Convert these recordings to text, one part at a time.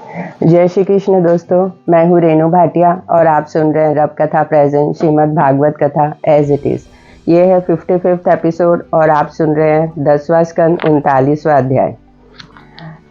जय श्री कृष्ण दोस्तों, मैं हूँ रेणु भाटिया और आप सुन रहे हैं रब कथा प्रेजेंट श्रीमद् भागवत कथा एज इट इज। ये है 55th एपिसोड और आप सुन रहे हैं 10वां स्कंद 39वां अध्याय।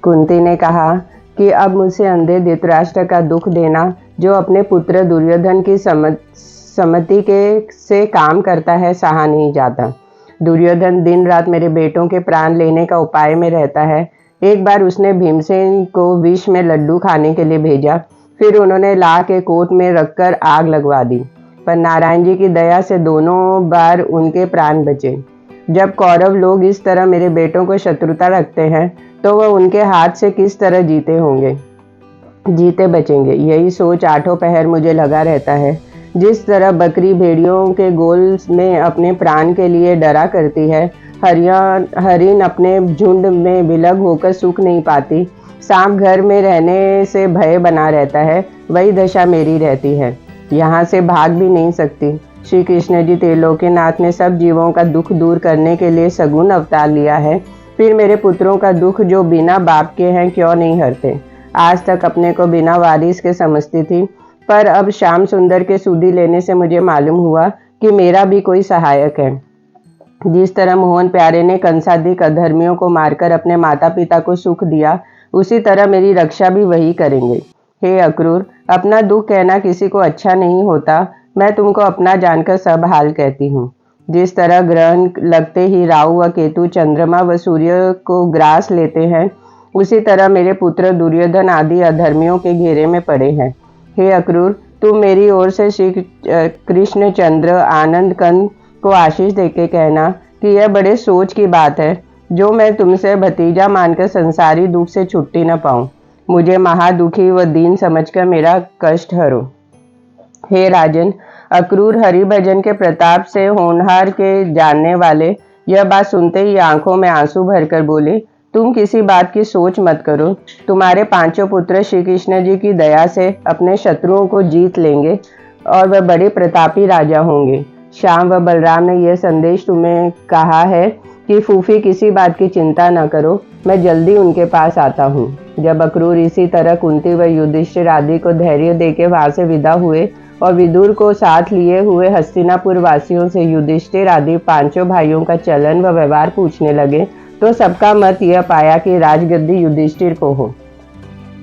कुंती ने कहा कि अब मुझसे अंधे धृतराष्ट्र का दुख देना, जो अपने पुत्र दुर्योधन की सम्मति के से काम करता है, सहा नहीं जाता। दुर्योधन दिन रात मेरे बेटों के प्राण लेने का उपाय में रहता है। एक बार उसने भीमसेन को विष में लड्डू खाने के लिए भेजा, फिर उन्होंने ला के कोट में रखकर आग लगवा दी, पर नारायण जी की दया से दोनों बार उनके प्राण बचे। जब कौरव लोग इस तरह मेरे बेटों को शत्रुता रखते हैं, तो वह उनके हाथ से किस तरह जीते बचेंगे। यही सोच आठों पहर मुझे लगा रहता है। जिस तरह बकरी भेड़ियों के गोल में अपने प्राण के लिए डरा करती है, हरिण अपने झुंड में विलग होकर सुख नहीं पाती, सांप घर में रहने से भय बना रहता है, वही दशा मेरी रहती है। यहाँ से भाग भी नहीं सकती। श्री कृष्ण जी त्रिलोकीनाथ ने सब जीवों का दुख दूर करने के लिए सगुण अवतार लिया है, फिर मेरे पुत्रों का दुख जो बिना बाप के हैं क्यों नहीं हरते। आज तक अपने को बिना वारिस के समझती थी, पर अब श्याम सुंदर के सूदी लेने से मुझे मालूम हुआ कि मेरा भी कोई सहायक है। जिस तरह मोहन प्यारे ने कंसादिक अधर्मियों को मारकर अपने माता पिता को सुख दिया, उसी तरह मेरी रक्षा भी वही करेंगे। हे अक्रूर, अपना दुख कहना किसी को अच्छा नहीं होता। मैं तुमको अपना जानकर सब हाल कहती हूँ। जिस तरह ग्रहण लगते ही राहु व केतु चंद्रमा व सूर्य को ग्रास लेते हैं, उसी तरह मेरे पुत्र दुर्योधन आदि अधर्मियों के घेरे में पड़े हैं। हे अक्रूर, तुम मेरी ओर से श्री कृष्ण चंद्र आनंद कंद को आशीष देके कहना कि यह बड़े सोच की बात है, जो मैं तुमसे भतीजा मानकर संसारी दुख से छुट्टी न पाऊं। मुझे महादुखी व दीन समझकर मेरा कष्ट हरो। हे राजन, अक्रूर हरिभजन के प्रताप से होनहार के जानने वाले यह बात सुनते ही आंखों में आंसू भरकर बोले, तुम किसी बात की सोच मत करो। तुम्हारे पांचों पुत्र श्री कृष्ण जी की दया से अपने शत्रुओं को जीत लेंगे और वह बड़े प्रतापी राजा होंगे। श्याम व बलराम ने यह संदेश तुम्हें कहा है कि फूफी किसी बात की चिंता न करो, मैं जल्दी उनके पास आता हूँ। जब अक्रूर इसी तरह कुंती व युधिष्ठिर आदि को धैर्य देके वहां से विदा हुए और विदुर को साथ लिए हुए हस्तिनापुर वासियों से युधिष्ठिर आदि पांचों भाइयों का चलन व व्यवहार पूछने लगे, तो सबका मत यह पाया कि राजगद्दी युधिष्ठिर को हो।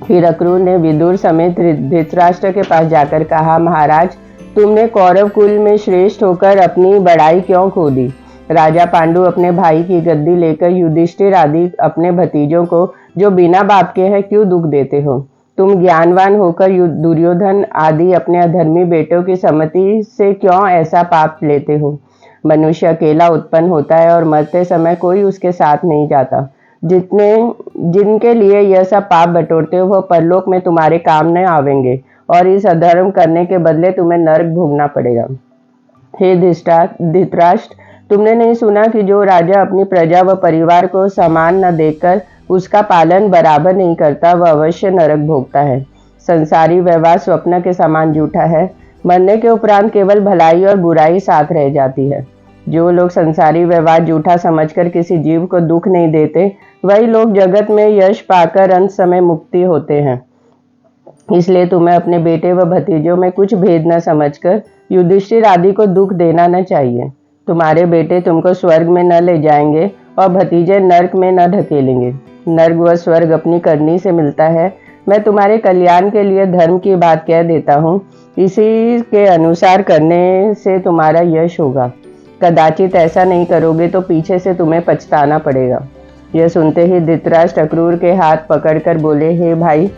फिर अक्रूर ने विदुर समेत धृतराष्ट्र के पास जाकर कहा, महाराज, तुमने कौरव कुल में श्रेष्ठ होकर अपनी बड़ाई क्यों खो दी। राजा पांडु अपने भाई की गद्दी लेकर युधिष्ठिर आदि अपने भतीजों को, जो बिना बाप के हैं, क्यों दुख देते हो। तुम ज्ञानवान होकर दुर्योधन आदि अपने अधर्मी बेटों की सम्मति से क्यों ऐसा पाप लेते हो। मनुष्य अकेला उत्पन्न होता है और मरते समय कोई उसके साथ नहीं जाता। जिनके लिए यह सब पाप बटोरते हो, वह परलोक में तुम्हारे काम न आवेंगे और इस अधर्म करने के बदले तुम्हें नरक भोगना पड़ेगा। हे धृतराष्ट्र, तुमने नहीं सुना कि जो राजा अपनी प्रजा व परिवार को समान न देखकर उसका पालन बराबर नहीं करता, वह अवश्य नरक भोगता है। संसारी व्यवहार स्वप्न के समान झूठा है। मरने के उपरांत केवल भलाई और बुराई साथ रह जाती है। जो लोग संसारी व्यवहार झूठा समझकर किसी जीव को दुख नहीं देते, वही लोग जगत में यश पाकर अंत समय मुक्ति होते हैं। इसलिए तुम्हें अपने बेटे व भतीजों में कुछ भेद न समझकर युधिष्ठिर आदि को दुख देना न चाहिए। तुम्हारे बेटे तुमको स्वर्ग में न ले जाएंगे और भतीजे नर्क में न ढकेलेंगे। नर्क व स्वर्ग अपनी करनी से मिलता है। मैं तुम्हारे कल्याण के लिए धर्म की बात कह देता हूँ, इसी के अनुसार करने से तुम्हारा यश होगा। कदाचित ऐसा नहीं करोगे तो पीछे से तुम्हें पछताना पड़ेगा। यह सुनते ही धृतराष्ट्र अक्रूर के हाथ पकड़कर बोले, हे भाई,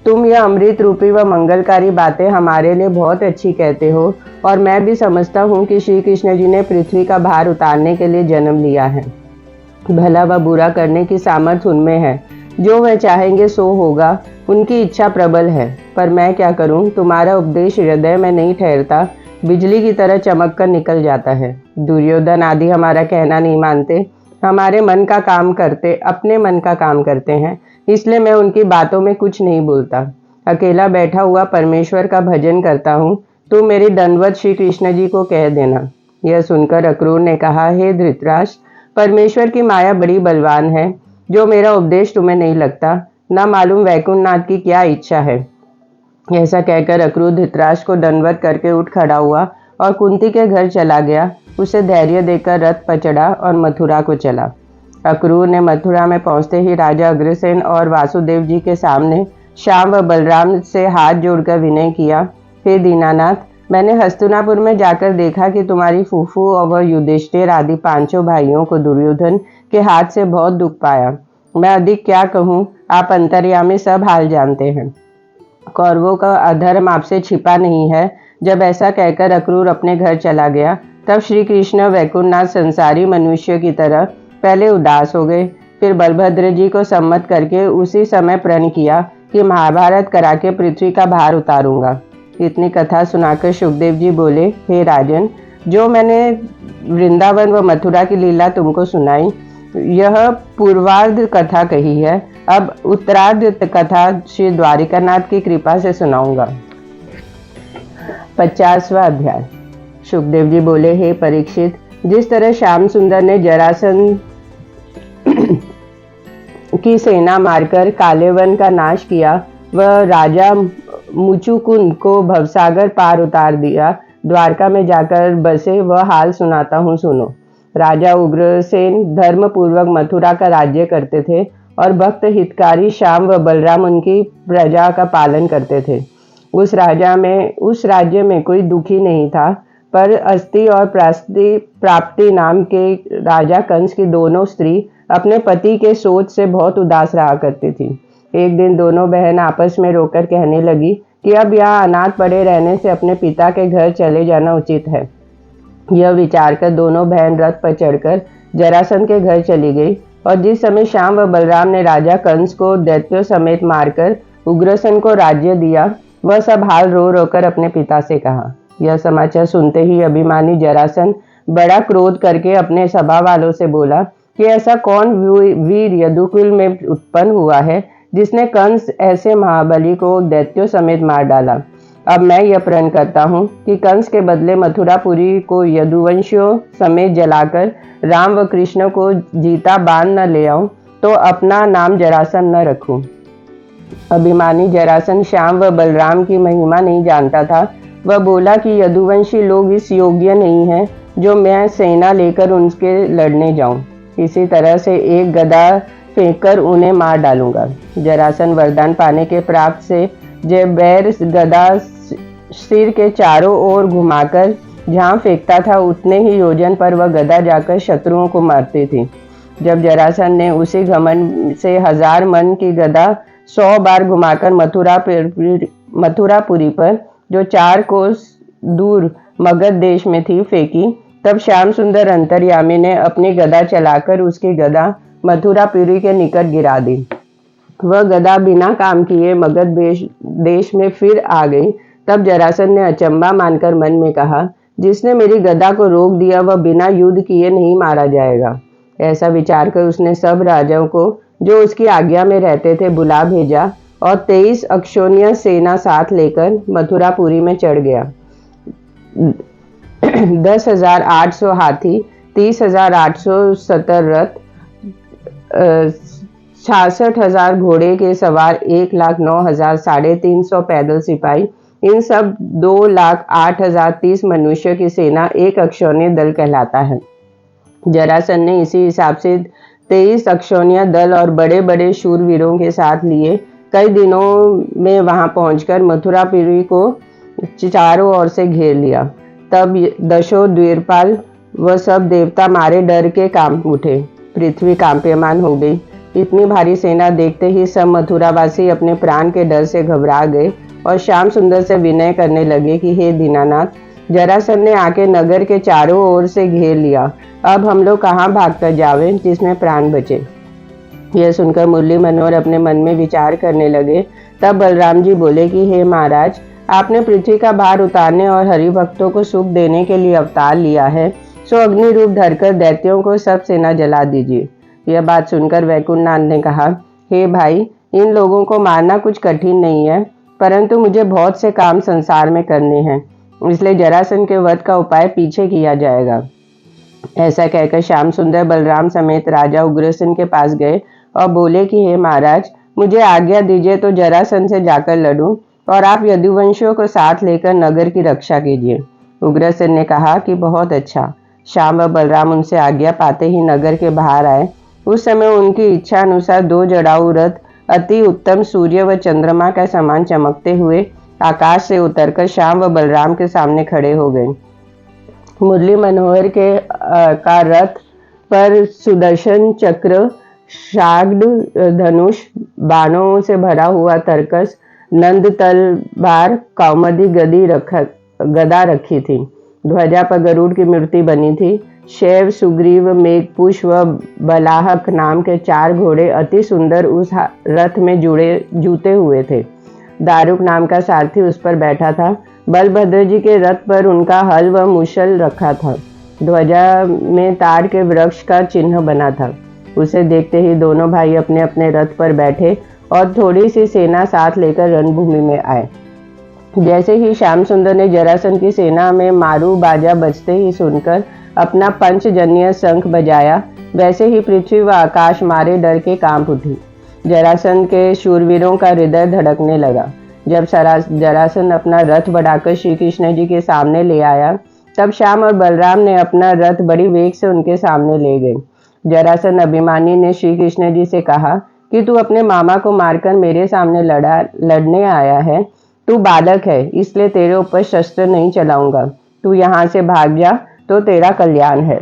तुम यह अमृत रूपी व मंगलकारी बातें हमारे लिए बहुत अच्छी कहते हो, और मैं भी समझता हूँ कि श्री कृष्ण जी ने पृथ्वी का भार उतारने के लिए जन्म लिया है। भला व बुरा करने की सामर्थ्य उनमें है। जो वह चाहेंगे सो होगा, उनकी इच्छा प्रबल है। पर मैं क्या करूँ, तुम्हारा उपदेश हृदय में नहीं ठहरता, बिजली की तरह चमक कर निकल जाता है। दुर्योधन आदि हमारा कहना नहीं मानते, हमारे मन का काम करते, अपने मन का काम करते हैं, इसलिए मैं उनकी बातों में कुछ नहीं बोलता। अकेला बैठा हुआ परमेश्वर का भजन करता हूँ। तुम मेरी दंडवत श्री कृष्ण जी को कह देना। यह सुनकर अक्रूर ने कहा, हे धृतराष्ट्र, परमेश्वर की माया बड़ी बलवान है। जो मेरा उपदेश तुम्हें नहीं लगता, न मालूम वैकुंठनाथ की क्या इच्छा है। ऐसा कहकर अक्रूर धृतराष्ट्र को दंडवत करके उठ खड़ा हुआ और कुंती के घर चला गया। उसे धैर्य देकर रथ पर चढ़ा और मथुरा को चला। अक्रूर ने मथुरा में पहुंचते ही राजा अग्रसेन और वासुदेव जी के सामने श्याम व बलराम से हाथ जोड़कर विनय किया, हे दीनानाथ, मैंने हस्तिनापुर में जाकर देखा कि तुम्हारी फूफू और युधिष्ठिर आदि पांचों भाइयों को दुर्योधन के हाथ से बहुत दुख पाया। मैं अधिक क्या कहूँ, आप अंतर्यामी सब हाल जानते हैं। कौरवों का अधर्म आपसे छिपा नहीं है। जब ऐसा कहकर अक्रूर अपने घर चला गया, तब श्री कृष्ण वैकुंठनाथ संसारी मनुष्य की तरह पहले उदास हो गए, फिर बलभद्र जी को सम्मत करके उसी समय प्रण किया कि महाभारत करा के पृथ्वी का भार उतारूंगा। इतनी कथा सुनाकर सुखदेव जी बोले, हे राजन, जो मैंने वृंदावन व मथुरा की लीला तुमको सुनाई, यह पूर्वार्ध कथा कही है। अब उत्तरार्ध कथा श्री द्वारिकानाथ की कृपा से सुनाऊंगा। 50वां अध्याय। सुखदेव जी बोले, हे परीक्षित, जिस तरह श्याम सुंदर ने जरासंध की सेना मारकर कालेवन का नाश किया, वह राजा मुचुकुंद को भवसागर पार उतार दिया, द्वारका में जाकर बसे, वह हाल सुनाता हूँ, सुनो। राजा उग्रसेन धर्म पूर्वक मथुरा का राज्य करते थे और भक्त हितकारी श्याम व बलराम उनकी प्रजा का पालन करते थे। उस राज्य में कोई दुखी नहीं था, पर अस्ति और प्राप्ति नाम के राजा कंस की दोनों स्त्री अपने पति के सोच से बहुत उदास रहा करती थी। एक दिन दोनों बहन आपस में रोकर कहने लगी कि अब यहाँ अनाथ पड़े रहने से अपने पिता के घर चले जाना उचित है। यह विचार कर दोनों बहन रथ पर चढ़कर जरासंध के घर चली गई, और जिस समय श्याम व बलराम ने राजा कंस को दैत्यों समेत मारकर उग्रसेन को राज्य दिया, वह सब हाल रो रोकर अपने पिता से कहा। यह समाचार सुनते ही अभिमानी जरासंध बड़ा क्रोध करके अपने सभा वालों से बोला कि ऐसा कौन वीर यदुकुल में उत्पन्न हुआ है जिसने कंस ऐसे महाबली को दैत्यों समेत मार डाला। अब मैं यह प्रण करता हूँ कि कंस के बदले मथुरापुरी को यदुवंशियों समेत जलाकर राम व कृष्ण को जीता बांध न ले आऊं, तो अपना नाम जरासंध न रखूं। अभिमानी जरासंध श्याम व बलराम की महिमा नहीं जानता था। वह बोला कि यदुवंशी लोग इस योग्य नहीं हैं जो मैं सेना लेकर उनके लड़ने जाऊं। इसी तरह से एक गदा फेंककर उन्हें मार डालूंगा। जरासंध वरदान पाने के प्राप्त से जब बैर गदा सिर के चारों ओर घुमाकर जहां फेंकता था, उतने ही योजन पर वह गदा जाकर शत्रुओं को मारती थी। जब जरासंध ने उसी घमंड से 1000 मन की गदा 100 बार घुमाकर मथुरापुरी पर, जो 4 कोस दूर मगध देश में थी, फेंकी, तब श्याम सुंदर अंतर्यामी ने अपनी गदा चलाकर उसकी गदा मथुरापुरी के निकट गिरा दी। वह गदा बिना काम किए मगध देश में फिर आ गई। तब जरासंध ने अचंबा मानकर मन में कहा, जिसने मेरी गदा को रोक दिया वह बिना युद्ध किए नहीं मारा जाएगा। ऐसा विचार कर उसने सब राजाओं को जो उसकी आज्ञा में रहते थे बुला भेजा और 23 अक्षोणीय सेना साथ लेकर मथुरापुरी में चढ़ गया। 10,800 हाथी, 30,870 रथ, 66,000 घोड़े के सवार, 1,09,000 350 पैदल सिपाही, इन सब 2,08,030 मनुष्य की सेना एक अक्षौण्य दल कहलाता है। जरासंध ने इसी हिसाब से 23 अक्षौण्य दल और बड़े बड़े शूरवीरों के साथ लिए कई दिनों में वहां पहुंचकर मथुरापुरी को चारों ओर से घेर लिया। तब दशो द्वीरपाल व सब देवता मारे डर के कांप उठे। पृथ्वी कांप्यमान हो गई। इतनी भारी सेना देखते ही सब मथुरावासी अपने प्राण के डर से घबरा गए और श्याम सुंदर से विनय करने लगे कि हे दीनानाथ, जरासंध ने आके नगर के चारों ओर से घेर लिया। अब हम लोग कहाँ भागकर जावें जिसमें प्राण बचे। यह सुनकर मुरली मनोहर अपने मन में विचार करने लगे। तब बलराम जी बोले कि हे महाराज, आपने पृथ्वी का भार उतारने और हरि भक्तों को सुख देने के लिए अवतार लिया है, सो अग्नि रूप धरकर दैत्यों को सब सेना जला दीजिए। यह बात सुनकर वैकुंठनाथ ने कहा, हे भाई, इन लोगों को मारना कुछ कठिन नहीं है, परंतु मुझे बहुत से काम संसार में करने हैं, इसलिए जरासंध के वध का उपाय पीछे किया जाएगा। ऐसा कहकर श्याम सुंदर बलराम समेत राजा उग्रसेन के पास गए और बोले कि हे महाराज, मुझे आज्ञा दीजिए तो जरासंध से जाकर लड़ूं और आप यदुवंशियों को साथ लेकर नगर की रक्षा कीजिए। उग्रसेन ने कहा कि बहुत अच्छा। श्याम व बलराम उनसे आज्ञा पाते ही नगर के बाहर आए। उस समय उनकी इच्छा अनुसार 2 जड़ाऊ रथ अति उत्तम सूर्य व चंद्रमा का समान चमकते हुए आकाश से उतरकर श्याम व बलराम के सामने खड़े हो गए। मुरली मनोहर के का रथ पर सुदर्शन चक्र, शाग्ड धनुष, बाणों से भरा हुआ तरकस, नंद तलवार, कौमुदी गदा रखी थी। ध्वजा पर गरुड़ की मूर्ति बनी थी। शैव, सुग्रीव, मेघपुष व बलाहक नाम के 4 घोड़े अति सुंदर उस रथ में जूते हुए थे। दारुक नाम का सारथी उस पर बैठा था। बलभद्र जी के रथ पर उनका हल व मुशल रखा था। ध्वजा में ताड़ के वृक्ष का चिन्ह बना था। उसे देखते ही दोनों भाई अपने अपने रथ पर बैठे और थोड़ी सी सेना साथ लेकर रणभूमि में आए। जैसे ही श्याम सुंदर ने जरासंध की सेना में मारू बाजा बजते ही सुनकर अपना पंचजन्य शंख बजाया, वैसे ही पृथ्वी व आकाश मारे डर के कांप उठी। जरासंध के शूरवीरों का हृदय धड़कने लगा। जब जरासंध अपना रथ बढ़ाकर श्री कृष्ण जी के सामने ले आया, तब श्याम और बलराम ने अपना रथ बड़ी वेग से उनके सामने ले गए। जरासंध अभिमानी ने श्री कृष्ण जी से कहा कि तू अपने मामा को मारकर मेरे सामने लड़ने आया है। तू बालक है, इसलिए तेरे ऊपर शस्त्र नहीं चलाऊंगा। तू यहाँ से भाग जा तो तेरा कल्याण है।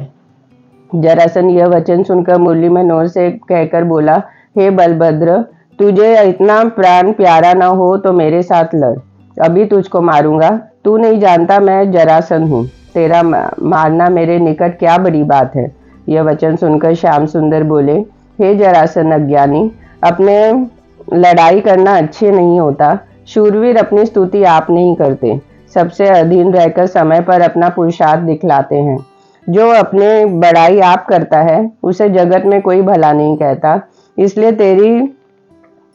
जरासंध यह वचन सुनकर मुरली मनोहर से कहकर बोला, हे बलभद्र, तुझे इतना प्राण प्यारा न हो तो मेरे साथ लड़। अभी तुझको मारूंगा। तू नहीं जानता मैं जरासंध हूँ। तेरा मारना मेरे निकट क्या बड़ी बात है। यह वचन सुनकर श्याम सुंदर बोले, हे जरासंध अज्ञानी, अपने लड़ाई करना अच्छे नहीं होता। शूरवीर अपनी स्तुति आप नहीं करते, सबसे अधीन रहकर समय पर अपना पुरुषार्थ दिखलाते हैं। जो अपने बड़ाई आप करता है उसे जगत में कोई भला नहीं कहता। इसलिए तेरी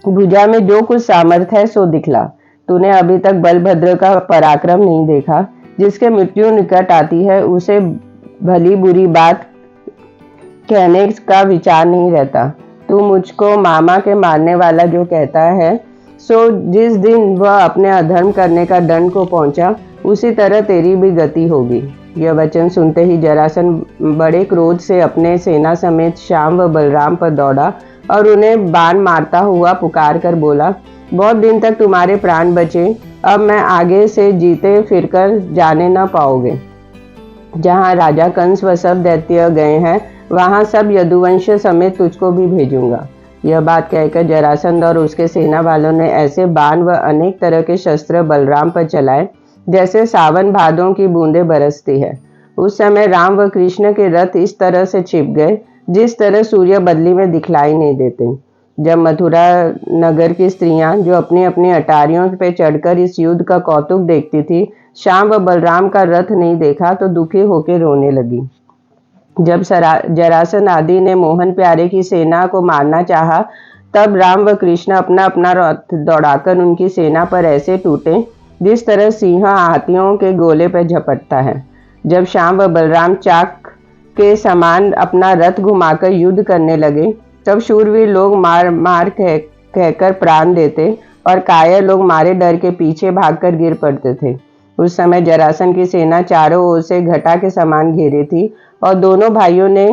भुजा में जो कुछ सामर्थ्य है सो दिखला। तूने अभी तक बलभद्र का पराक्रम नहीं देखा। जिसके मृत्यु निकट आती है उसे भली बुरी बात कहने का विचार नहीं रहता। तू मुझको मामा के मारने वाला जो कहता है, सो जिस दिन वह अपने अधर्म करने का दंड को पहुंचा, उसी तरह तेरी भी गति होगी। यह वचन सुनते ही जरासंध बड़े क्रोध से अपने सेना समेत श्याम व बलराम पर दौड़ा और उन्हें बाण मारता हुआ पुकार कर बोला, बहुत दिन तक तुम्हारे प्राण बचे, अब मैं आगे से जीते फिरकर जाने न पाओगे। जहाँ राजा कंस व सब दैत्य गए हैं, वहां सब यदुवंश समेत तुझको भी भेजूंगा। यह बात कहकर जरासंध और उसके सेना वालों ने ऐसे बाण व अनेक तरह के शस्त्र बलराम पर चलाए जैसे सावन भादों की बूंदें बरसती है। उस समय राम व कृष्ण के रथ इस तरह से छिप गए जिस तरह सूर्य बदली में दिखलाई नहीं देते। जब मथुरा नगर की स्त्रियां जो अपनी अपनी अटारियों पे चढ़कर इस युद्ध का कौतुक देखती थी, श्याम व बलराम का रथ नहीं देखा तो दुखी होकर रोने लगी। जब जरासंध आदि ने मोहन प्यारे की सेना को मारना चाहा, तब राम व कृष्ण अपना अपना रथ दौड़ाकर उनकी सेना पर ऐसे टूटे जिस तरह सिंह हाथियों के गोले पर झपटता है। जब श्याम व बलराम चाक के समान अपना रथ घुमाकर युद्ध करने लगे, तब शूरवीर लोग मार मार कहकर प्राण देते और कायर लोग मारे डर के पीछे भागकर गिर पड़ते थे। उस समय जरासंध की सेना चारों ओर से घटा के समान घेरी थी और दोनों भाइयों ने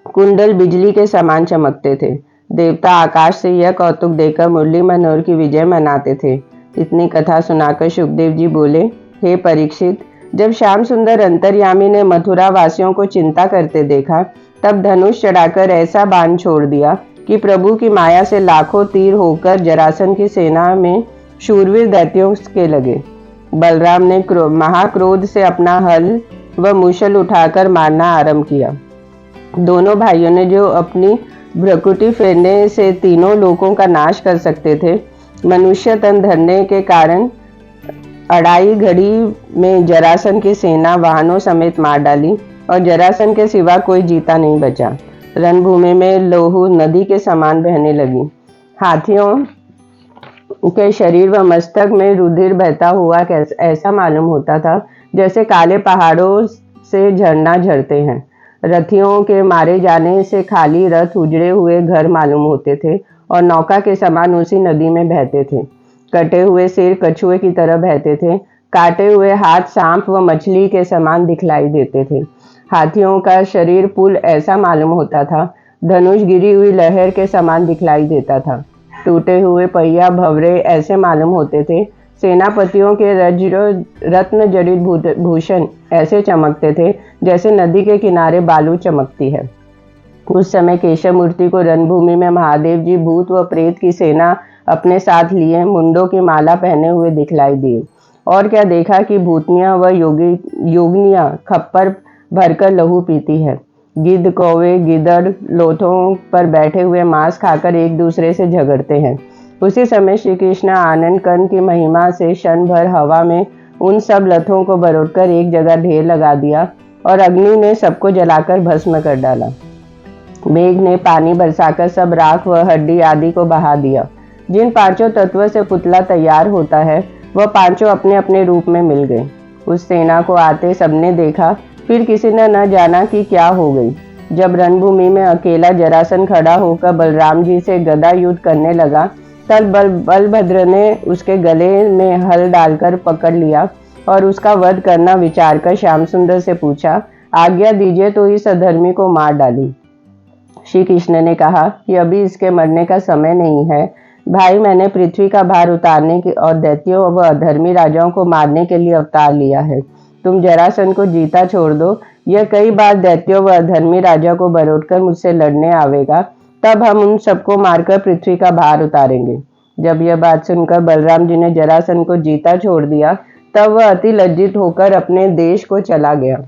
कुंडल बिजली के समान चमकते थे। देवता आकाश से यह कौतुक देकर मुरली मनोहर की विजय मनाते थे। इतनी कथा सुनाकर सुखदेव जी बोले, हे परीक्षित, जब श्याम सुंदर अंतर्यामी ने मथुरा वासियों को चिंता करते देखा, तब धनुष चढ़ाकर ऐसा बाण छोड़ दिया कि प्रभु की माया से लाखों तीर होकर जरासंध की सेना में शूरवीर दैत्यों के लगे। बलराम ने महाक्रोध से अपना हल व मुशल उठाकर मारना आरंभ किया। दोनों भाइयों ने जो अपनी भ्रकुटी फेरने से तीनों लोकों का नाश कर सकते थे, मनुष्य तन धरने के कारण अढ़ाई घड़ी में जरासंध की सेना वाहनों समेत मार डाली और जरासंध के सिवा कोई जीता नहीं बचा। रणभूमि में लोहू नदी के समान बहने लगी। हाथियों के शरीर व मस्तक में रुधिर बहता हुआ ऐसा मालूम होता था जैसे काले पहाड़ों से झरना झरते हैं। रथियों के मारे जाने से खाली रथ उजड़े हुए घर मालूम होते थे और नौका के समान उसी नदी में बहते थे। कटे हुए सिर कछुए की तरह बहते थे। काटे हुए हाथ सांप व मछली के समान दिखलाई देते थे। हाथियों का शरीर पुल ऐसा मालूम होता था। धनुष गिरी हुई लहर के समान दिखलाई देता था। टूटे हुए पहिया भंवरे ऐसे मालूम होते थे। सेनापतियों के रत्न जड़ित भूषण ऐसे चमकते थे जैसे नदी के किनारे बालू चमकती है। उस समय केशव मूर्ति को रणभूमि में महादेव जी भूत व प्रेत की सेना अपने साथ लिए मुंडों की माला पहने हुए दिखलाई दिए। और क्या देखा कि भूतनियां व योगिनियां खप्पर भरकर लहू पीती है। गिद्ध कौवे गिदड़ लोथों पर बैठे हुए मांस खाकर एक दूसरे से झगड़ते हैं। उसी समय श्री कृष्ण आनंद कंद की महिमा से क्षण भर हवा में उन सब लथों को बरोड़कर एक जगह ढेर लगा दिया और अग्नि ने सबको जलाकर भस्म कर डाला। मेघ ने पानी बरसाकर सब राख व हड्डी आदि को बहा दिया। जिन पांचों तत्वों से पुतला तैयार होता है वह पांचों अपने अपने रूप में मिल गए। उस सेना को आते सबने देखा, फिर किसी ने न जाना कि क्या हो गई। जब रणभूमि में अकेला जरासंध खड़ा होकर बलराम जी से गदा युद्ध करने लगा, तब बलभद्र ने उसके गले में हल डालकर पकड़ लिया और उसका वध करना विचार कर श्याम सुंदर से पूछा, आज्ञा दीजिए तो इस अधर्मी को मार डालूं। श्री कृष्ण ने कहा कि अभी इसके मरने का समय नहीं है भाई, मैंने पृथ्वी का भार उतारने की और दैत्यों व अधर्मी राजाओं को मारने के लिए अवतार लिया है। तुम जरासंध को जीता छोड़ दो। यह कई बार दैत्यों व अधर्मी राजा को बरोड़कर मुझसे लड़ने आवेगा, तब हम उन सबको मारकर पृथ्वी का भार उतारेंगे। जब यह बात सुनकर बलराम जी ने जरासंध को जीता छोड़ दिया, तब वह अति लज्जित होकर अपने देश को चला गया।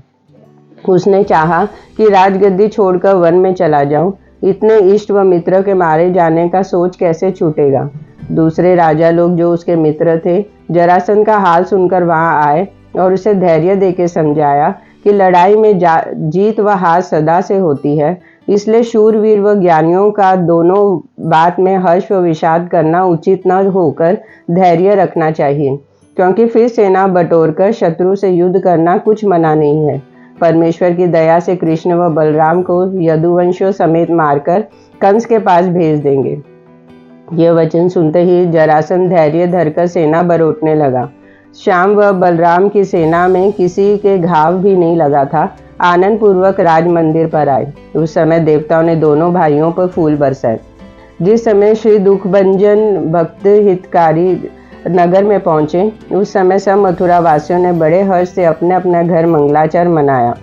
उसने चाहा कि राजगद्दी छोड़कर वन में चला जाऊं। इतने इष्ट व मित्र के मारे जाने का सोच कैसे छूटेगा। दूसरे राजा लोग जो उसके मित्र थे जरासंध का हाल सुनकर वहां आए और उसे धैर्य देके समझाया कि लड़ाई में जीत व हार सदा से होती है, इसलिए शूरवीर व ज्ञानियों का दोनों बात में हर्ष व विषाद करना उचित न होकर धैर्य रखना चाहिए, क्योंकि फिर सेना बटोरकर शत्रु से युद्ध करना कुछ मना नहीं है। परमेश्वर की दया से कृष्ण व बलराम को यदुवंशियों समेत मारकर कंस के पास भेज देंगे। यह वचन सुनते ही जरासंध धैर्य धरकर सेना बरोटने लगा। श्याम व बलराम की सेना में किसी के घाव भी नहीं लगा था। आनंद पूर्वक राज मंदिर पर आए। उस समय देवताओं ने दोनों भाइयों पर फूल बरसाए। जिस समय श्री दुखभंजन भक्त हितकारी नगर में पहुंचे, उस समय सब मथुरा वासियों ने बड़े हर्ष से अपने अपने घर मंगलाचरण मनाया।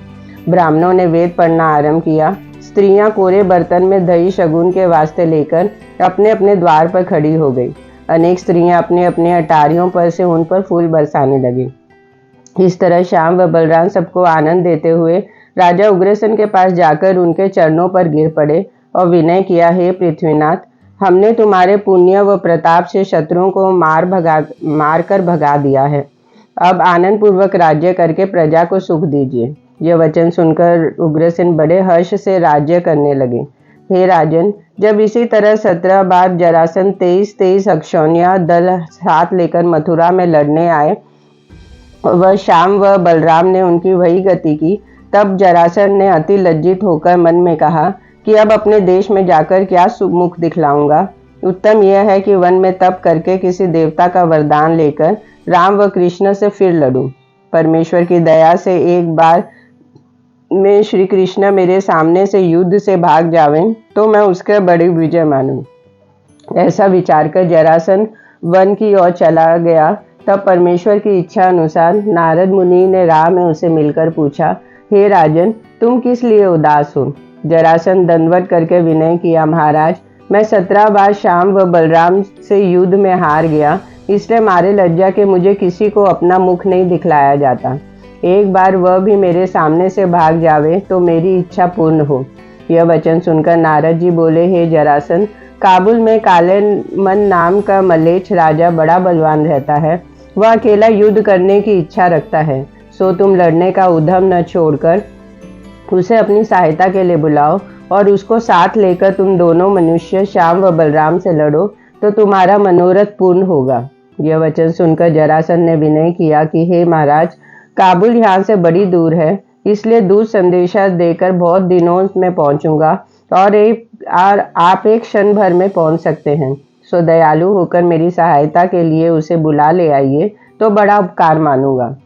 ब्राह्मणों ने वेद पढ़ना आरंभ किया। स्त्रियां कोरे बर्तन में दही शगुन के वास्ते लेकर अपने अपने द्वार पर खड़ी हो गई। अनेक स्त्रियां अपने अपने अटारियों पर से उन पर फूल बरसाने लगी। इस तरह श्याम व बलराम सबको आनंद देते हुए राजा उग्रसेन के पास जाकर उनके चरणों पर गिर पड़े और विनय किया, हे पृथ्वीनाथ, हमने तुम्हारे पुण्य व प्रताप से शत्रुओं को मार कर भगा दिया है। अब आनंद पूर्वक राज्य करके प्रजा को सुख दीजिए। यह वचन सुनकर उग्रसेन बड़े हर्ष से राज्य करने लगे। हे राजन, जब इसी तरह 17 बार जरासंध 23 अक्षौहिणी दल साथ लेकर मथुरा में लड़ने आए, वह श्याम व बलराम ने उनकी वही गति की, तब जरासंध ने अति लज्जित होकर मन में कहा कि अब अपने देश में जाकर क्या मुख दिखलाऊंगा। उत्तम यह है कि वन में तप करके किसी देवता का वरदान लेकर राम व कृष्ण से फिर लड़ूं। परमेश्वर की दया से एक बार में श्री कृष्ण मेरे सामने से युद्ध से भाग जावें तो मैं उसके बड़ी विजय मानूं। ऐसा विचार कर जरासंध वन की ओर चला गया। तब परमेश्वर की इच्छा अनुसार नारद मुनि ने राह में उसे मिलकर पूछा, हे राजन, तुम किस लिए उदास हो। जरासंध दंडवत करके विनय किया, महाराज, मैं 17 बार श्याम व बलराम से युद्ध में हार गया, इसलिए मारे लज्जा के मुझे किसी को अपना मुख नहीं दिखलाया जाता। एक बार वह भी मेरे सामने से भाग जावे तो मेरी इच्छा पूर्ण हो। यह वचन सुनकर नारद जी बोले, हे जरासंध, काबुल में काले मन नाम का मलेच्छ राजा बड़ा बलवान रहता है। वह अकेला युद्ध करने की इच्छा रखता है, सो तुम लड़ने का उद्यम न छोड़कर उसे अपनी सहायता के लिए बुलाओ और उसको साथ लेकर तुम दोनों मनुष्य श्याम व बलराम से लड़ो तो तुम्हारा मनोरथ पूर्ण होगा। यह वचन सुनकर जरासंध ने विनय किया कि हे महाराज, काबुल यहाँ से बड़ी दूर है, इसलिए दूत संदेशा देकर बहुत दिनों में पहुंचूंगा और आप एक क्षण भर में पहुंच सकते हैं। सो दयालु होकर मेरी सहायता के लिए उसे बुला ले आइए तो बड़ा उपकार मानूंगा।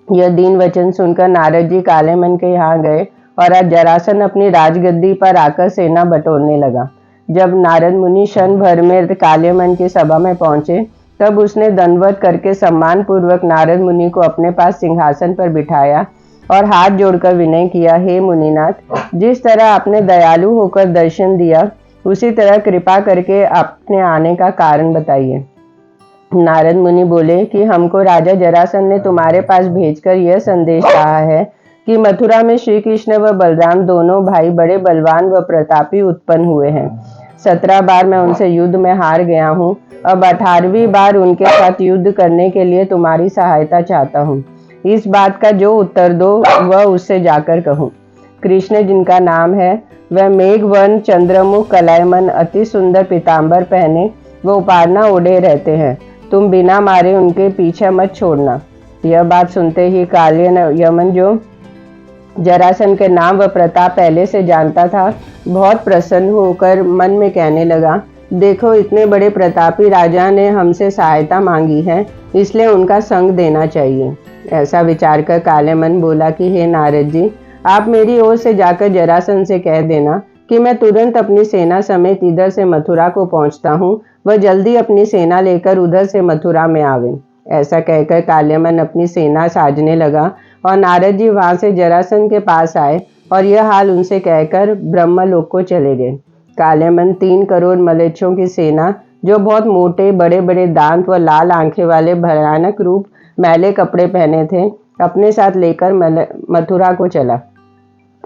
यह दीन वचन सुनकर नारद जी काले मन के यहाँ गए और आज जरासन अपनी राजगद्दी पर आकर सेना बटोरने लगा। जब नारद मुनि क्षण भर में काले मन की सभा में पहुंचे तब उसने दंडवत करके सम्मान पूर्वक नारद मुनि को अपने पास सिंहासन पर बिठाया और हाथ जोड़कर विनय किया, हे मुनिनाथ, जिस तरह आपने दयालु होकर दर्शन दिया उसी तरह कृपा करके अपने आने का कारण बताइए। नारद मुनि बोले कि हमको राजा जरासन ने तुम्हारे पास भेजकर यह संदेश कहा है कि मथुरा में श्री कृष्ण व बलराम दोनों भाई बड़े बलवान व प्रतापी उत्पन्न हुए हैं। 17 बार मैं उनसे युद्ध में हार गया हूँ। अब 18वीं बार उनके साथ युद्ध करने के लिए तुम्हारी सहायता चाहता हूँ। इस बात का जो उत्तर दो वह उससे जाकर कहूँ। कृष्ण जिनका नाम है वह मेघवर्ण चंद्रमुख कलायमन अति सुंदर पीताम्बर पहने व उपारना ओढ़े रहते हैं। तुम बिना मारे उनके पीछे मत छोड़ना। यह बात सुनते ही काल्य यमन, जो जरासन के नाम व प्रताप पहले से जानता था, बहुत प्रसन्न होकर मन में कहने लगा, देखो इतने बड़े प्रतापी राजा ने हमसे सहायता मांगी है, इसलिए उनका संग देना चाहिए। ऐसा विचार कर काले मन बोला कि हे नारद जी, आप मेरी ओर से जाकर जरासन से कह देना कि मैं तुरंत अपनी सेना समेत इधर से मथुरा को पहुंचता हूँ, वह जल्दी अपनी सेना लेकर उधर से मथुरा में आवे। ऐसा कहकर काल्यमन अपनी सेना साजने लगा और नारद जी वहां से जरासन के पास आए और यह हाल उनसे कहकर ब्रह्मलोक को चले गए। काल्यमन 3 करोड़ मलेच्छों की सेना, जो बहुत मोटे बड़े बड़े दांत व लाल आंखें वाले भयानक रूप मैले कपड़े पहने थे, अपने साथ लेकर मथुरा को चला।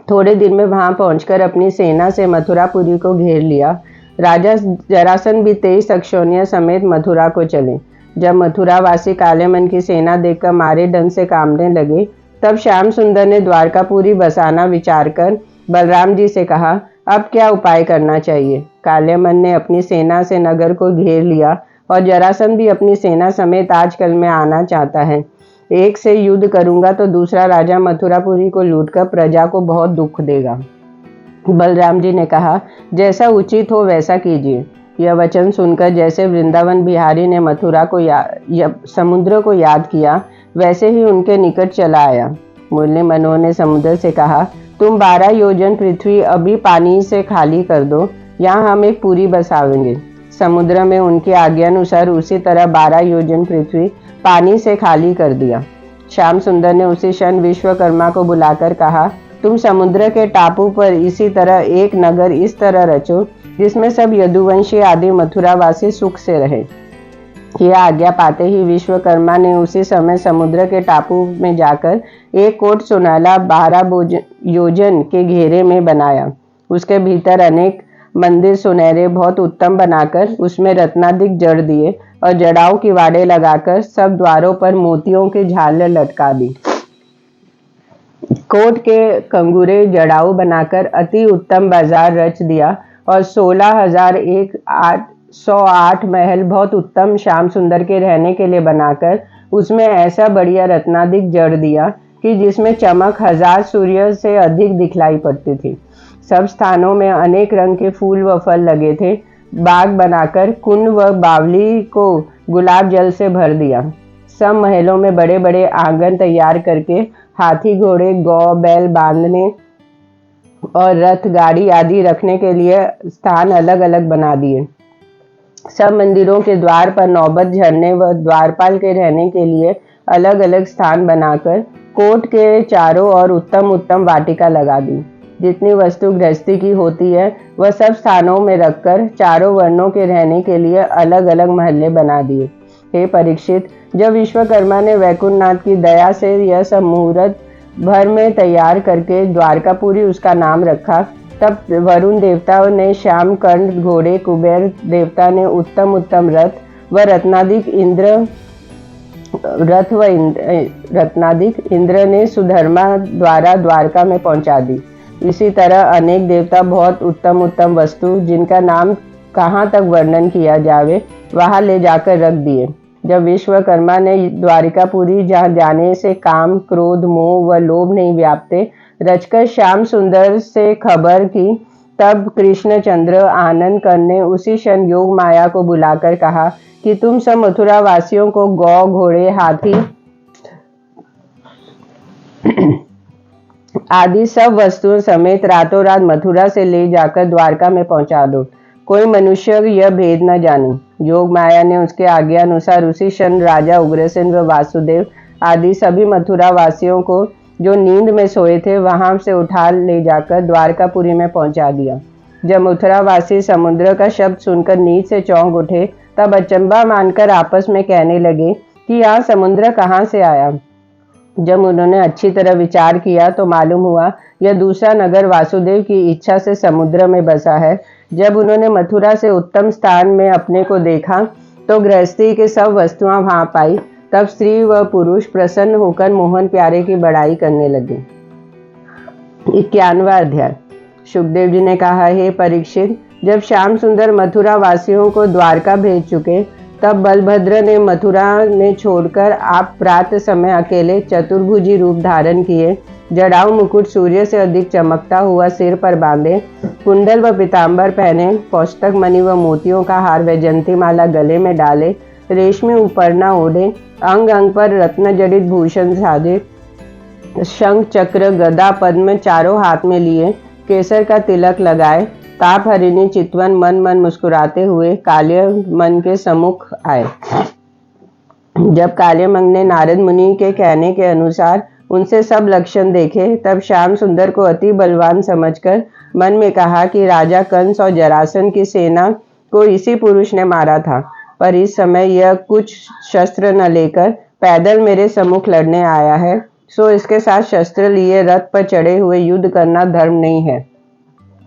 थोड़े दिन में वहां पहुंचकर अपनी सेना से मथुरापुरी को घेर लिया। राजा जरासन भी 23 अक्षौहिणी समेत मथुरा को चले। जब मथुरावासी कालेमन की सेना देखकर मारे डंक से कांपने लगे, तब श्याम सुंदर ने द्वारकापुरी बसाना विचार कर बलराम जी से कहा, अब क्या उपाय करना चाहिए। कालेमन ने अपनी सेना से नगर को घेर लिया और जरासन भी अपनी सेना समेत आजकल में आना चाहता है। एक से युद्ध करूंगा तो दूसरा राजा मथुरापुरी को लूटकर प्रजा को बहुत दुख देगा। बलराम जी ने कहा, जैसा उचित हो वैसा कीजिए। यह वचन सुनकर जैसे वृंदावन बिहारी ने मथुरा को समुद्र को याद किया, वैसे ही उनके निकट चला आया। मुरली मनोहर ने समुद्र से कहा, तुम 12 योजन पृथ्वी अभी पानी से खाली कर दो, यहाँ हम एक पुरी बसावेंगे। समुद्र में उनकी आज्ञानुसार उसी तरह 12 योजन पृथ्वी पानी से खाली कर दिया। श्याम सुंदर ने उसी क्षण विश्वकर्मा को बुलाकर कहा, तुम समुद्र के टापू पर इसी तरह एक नगर इस तरह रचो जिसमें सब यदुवंशी आदि मथुरावासी सुख से रहे। यह आज्ञा पाते ही विश्वकर्मा ने उसी समय समुद्र के टापू में जाकर एक कोट सुनहला 12 योजन के घेरे में बनाया। उसके भीतर अनेक मंदिर सुनहरे बहुत उत्तम बनाकर उसमें रत्नादिक जड़ दिए और जड़ाऊ की वाड़े लगाकर सब द्वारों पर मोतियों की झालर लटका दी। कोट के कंगूरे जड़ाऊ बनाकर अति उत्तम बाजार रच दिया और 16,108 महल बहुत उत्तम श्याम सुंदर के रहने के लिए बनाकर उसमें ऐसा बढ़िया रत्नादिक जड़ दिया कि जिसमें चमक 1000 सूर्य से अधिक दिखलाई पड़ती थी। सब स्थानों में अनेक रंग के फूल व फल लगे थे। बाग बनाकर कुंड व बावली को गुलाब जल से भर दिया। सब महलों में बड़े बड़े आंगन तैयार करके हाथी घोड़े गौ बैल बांधने और रथ गाड़ी आदि रखने के लिए स्थान अलग अलग बना दिए। सब मंदिरों के द्वार पर नौबत झरने व द्वारपाल के रहने के लिए अलग अलग स्थान बनाकर कोट के चारों ओर उत्तम उत्तम वाटिका लगा दी। जितनी वस्तु गृहस्थी की होती है वह सब स्थानों में रखकर चारों वर्णों के रहने के लिए अलग अलग महल्ले बना दिए। हे परीक्षित, जब विश्वकर्मा ने वैकुंठनाथ की दया से यह सब मुहूर्त भर में तैयार करके द्वारकापुरी उसका नाम रखा, तब वरुण देवता ने श्याम कर्ण घोड़े, कुबेर देवता ने उत्तम उत्तम रथ व रत्नादिक इंद्र ने सुधर्मा द्वारा द्वारका में पहुंचा दी। इसी तरह अनेक देवता बहुत उत्तम उत्तम वस्तु जिनका नाम कहाँ तक वर्णन किया जावे वहां ले जाकर रख दिए। जब विश्वकर्मा ने द्वारिकापुरी जहाँ जाने से काम क्रोध मोह व लोभ नहीं व्यापते रचकर श्याम सुंदर से खबर की, तब कृष्णचंद्र आनंद कर ने उसी क्षण योग माया को बुलाकर कहा कि तुम सब मथुरा वासियों को गौ, घोड़े, हाथी आदि सब वस्तुओं समेत रातों रात मथुरा से ले जाकर द्वारका में पहुंचा दो। कोई मनुष्य यह भेद न जाने। योग माया ने उसके आज्ञा अनुसार उसी क्षण राजा उग्रसेन व वासुदेव आदि सभी मथुरा वासियों को जो नींद में सोए थे वहां से उठा ले जाकर द्वारकापुरी में पहुंचा दिया। जब मथुरावासी समुद्र का शब्द सुनकर नींद से चौंक उठे तब अचंबा मानकर आपस में कहने लगे कि यहाँ समुद्र कहाँ से आया। जब उन्होंने अच्छी तरह विचार किया तो मालूम हुआ यह दूसरा नगर वासुदेव की इच्छा से समुद्र में बसा है। जब उन्होंने मथुरा से उत्तम स्थान में अपने को देखा तो गृहस्थी के सब वस्तुएं वहां पाई। तब स्त्री व पुरुष प्रसन्न होकर मोहन प्यारे की बड़ाई करने लगे। 51वां अध्याय। सुखदेव जी ने कहा, हे परीक्षित, जब श्याम सुंदर मथुरा वासियों को द्वारका भेज चुके तब बलभद्र ने मथुरा में छोड़कर आप प्रातः समय अकेले चतुर्भुजी रूप धारण किए, जड़ाऊ मुकुट सूर्य से अधिक चमकता हुआ सिर पर बांधे, कुंडल व पीतांबर पहने, पौष्टक मणि व मोतियों का हार वैजंती माला गले में डाले, रेशमी उपरना ओढ़े, अंग अंग पर रत्न जड़ित भूषण साजे, शंख चक्र गदा पद्म चारों हाथ में लिए, केसर का तिलक लगाए, ताप हरिणी चितवन मन मन मुस्कुराते हुए काल्य मन के सम्मुख आए। जब काल्यमंग ने नारद मुनि के कहने के अनुसार उनसे सब लक्षण देखे तब श्याम सुंदर को अति बलवान समझकर मन में कहा कि राजा कंस और जरासन की सेना को इसी पुरुष ने मारा था, पर इस समय यह कुछ शस्त्र न लेकर पैदल मेरे सम्मुख लड़ने आया है, सो इसके साथ शस्त्र लिए रथ पर चढ़े हुए युद्ध करना धर्म नहीं है।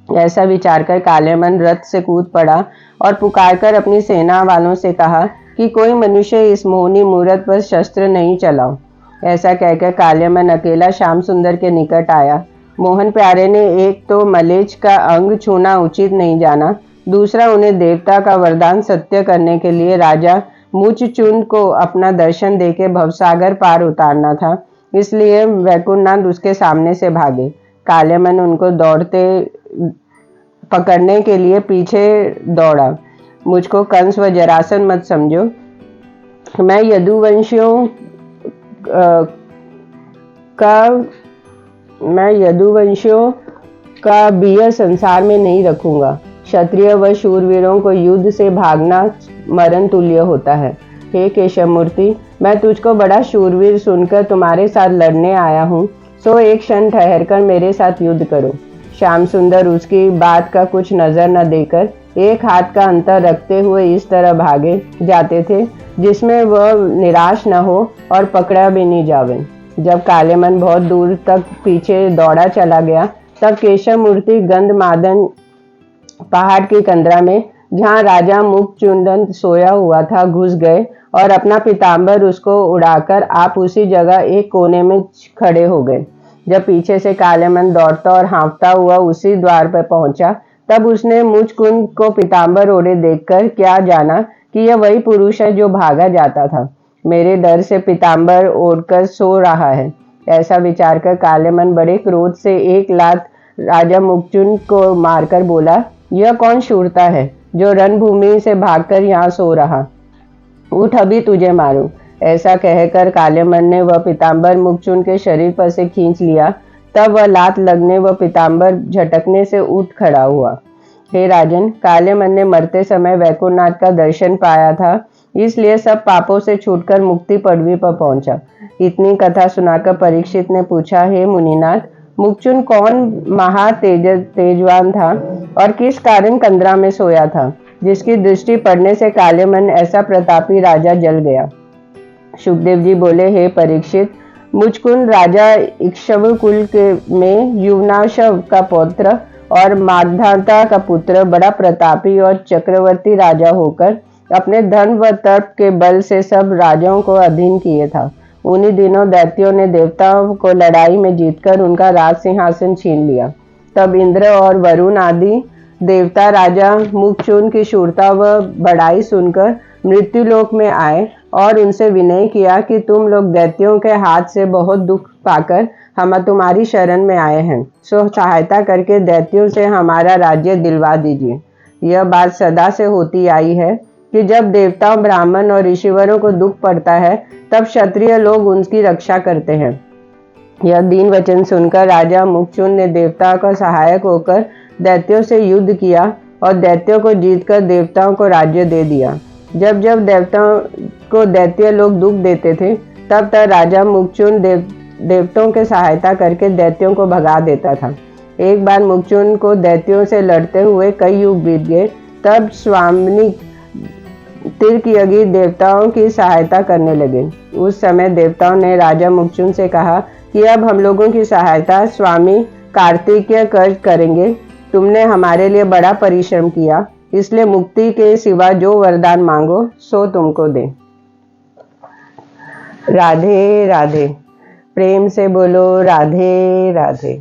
ऐसा विचार कर कालेमन रथ से कूद पड़ा और पुकारकर अपनी सेना वालों से कहा कि कोई मनुष्य इस मोहनी मूर्त पर शस्त्र नहीं चलाओ। ऐसा कहकर कालेमन अकेला श्याम सुंदर के निकट आया। मोहन प्यारे ने एक तो मलेच्छ का अंग छूना उचित नहीं जाना, दूसरा उन्हें देवता का वरदान सत्य करने के लिए राजा मुचचुंद को अपना दर्शन देके भवसागर पार उतारना था, इसलिए वैकुंठनाथ उसके सामने से भागे। कालेमन उनको दौड़ते पकड़ने के लिए पीछे दौड़ा। मुझको कंस व जरासन मत समझो, मैं यदुवंशियों का बियर संसार में नहीं रखूंगा। क्षत्रिय व शूरवीरों को युद्ध से भागना मरण तुल्य होता है। हे केशव मूर्ति, मैं तुझको बड़ा शूरवीर सुनकर तुम्हारे साथ लड़ने आया हूँ, सो एक क्षण ठहरकर मेरे साथ युद्ध करो। श्याम सुंदर उसकी बात का कुछ नजर न देकर एक हाथ का अंतर रखते हुए इस तरह भागे जाते थे जिसमें वह निराश न हो और पकड़ा भी नहीं जावे। जब कालेमन बहुत दूर तक पीछे दौड़ा चला गया तब केशव मूर्ति गंधमादन पहाड़ की कंदरा में जहाँ राजा मुखचुंदन सोया हुआ था घुस गए और अपना पीतांबर उसको उड़ाकर आप उसी जगह एक कोने में खड़े हो गए। जब पीछे से कालेमन दौड़ता और हाँफता हुआ उसी द्वार पर पहुंचा तब उसने मुचकुंद को पीतांबर ओढ़े देखकर क्या जाना कि यह वही पुरुष है जो भागा जाता था। मेरे डर से पीतांबर ओढ़कर सो रहा है। ऐसा विचार कर कालेमन बड़े क्रोध से एक लात राजा मुखचुंद को मारकर बोला, यह कौन शूरता है जो रणभूमि से भागकर यहाँ सो रहा, उठ अभी तुझे मारूं। ऐसा कहकर कालेमन ने वह पीतांबर मुखचुंद के शरीर पर से खींच लिया। तब वह लात लगने व पीतांबर झटकने से उठ खड़ा हुआ। हे राजन, कालेमन ने मरते समय वैकुंठनाथ का दर्शन पाया था, इसलिए सब पापों से छूटकर मुक्ति पदवी पर पहुंचा। इतनी कथा सुनाकर परीक्षित ने पूछा, हे मुनिनाथ, मुखचुंद कौन तेजवान था और किस कारण कंदरा में सोया था जिसकी दृष्टि पड़ने से कालेमन ऐसा प्रतापी राजा जल गया। सुखदेव जी बोले, हे परीक्षित, मुचकुंद राजा इक्ष्वाकु कुल के में युवनाशव का पुत्र और मागधाता का पुत्र बड़ा प्रतापी और चक्रवर्ती राजा होकर अपने धन व तप के बल से सब राजाओं को अधीन किए था। उन्हीं दिनों दैत्यों ने देवताओं को लड़ाई में जीतकर उनका राज सिंहासन छीन लिया। तब इंद्र और वरुण आदि देवता राजा मुखचुंद की शूरता व बड़ाई सुनकर मृत्युलोक में आए और उनसे विनय किया कि तुम लोग दैत्यों के हाथ से बहुत दुख पाकर हम तुम्हारी शरण में आए हैं, सो सहायता करके दैत्यों से हमारा राज्य दिलवा दीजिए। यह बात सदा से होती आई है कि जब देवताओं, ब्राह्मण और ऋषिवरों को दुख पड़ता है तब क्षत्रिय लोग उनकी रक्षा करते हैं। यह दीन वचन सुनकर राजा मुक्चुन ने देवताओं का सहायक होकर दैत्यों से युद्ध किया और दैत्यों को जीतकर देवताओं को राज्य दे दिया। जब जब देवताओं को दैत्य लोग दुख देते थे तब तब राजा मुक्चुन देवताओं की सहायता करके दैत्यों को भगा देता था। एक बार मुक्चुन को दैत्यों से लड़ते हुए कई युग बीत गए। तब स्वामी तिर्कयज्ञ देवताओं की सहायता करने लगे। उस समय देवताओं ने राजा मुक्चुन से कहा कि अब हम लोगों की सहायता स्वामी कार्तिकेय करेंगे। तुमने हमारे लिए बड़ा परिश्रम किया, इसलिए मुक्ति के सिवा जो वरदान मांगो सो तुमको दे। राधे राधे। प्रेम से बोलो राधे राधे।